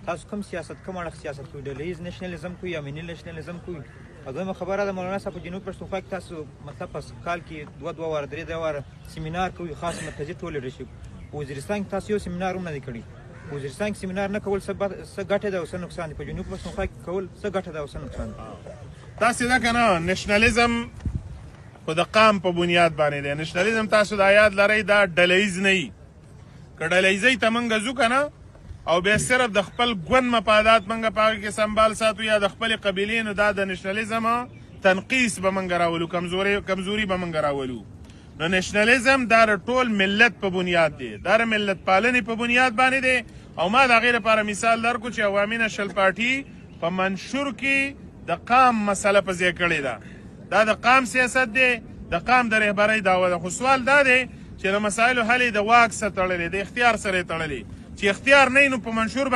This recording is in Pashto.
تاسو کوم سیاست کوم اړخ سیاست کوئ ډله ییز نېشنلزم کوئ یا ملي نېشنلزم کوئ او دویمه خبره ده مولانا صاحب په جنوب پښتونخوا کې تاسو مطلب په کال کې دوه واره درې واره سیمینار کوئ خاص مرکزي ټول لیډرشپ په وزیرستان کې تاسو یو سیمینار هم نه دی کړی په وزیرستان کې سیمینار نه کول څه ګټه ده او څه نقصان دی په جنوب پښتونخوا کې کول څه ګټه ده او څه نقصان دی تاسو دا که نه نېشنلزم خو د قام په بنیاد باندې دی نېشنلزم تاسو دا یاد لرئ دا ډلهیز نه وي که ډلهیزۍ ته موږ ځو که نه او بیا صرف د خپل ګوند مفادات موږ په هغه کې سنبال ساتو یا د خپلې قبیلې نو دا د نېشنلزم تنقیص به موږ راولو کمزوري به موږ راولو نو نېشنلزم دا د ټول ملت په بنیاد دی دا د ملت پالنې په بنیاد باندې دی او ما د هغې لپاره مثال درکړو چې عوامي نشل پارټي په منشور کې د قام مسله په ځای کړې ده دا د قام سیاست دی د قام د رهبرۍ دعوه ده خو سوال دا دی چې د مسایلو حل یې د واک سره تړلی د اختیار سره یې تړلی چې اختیار نه وي نو په منشور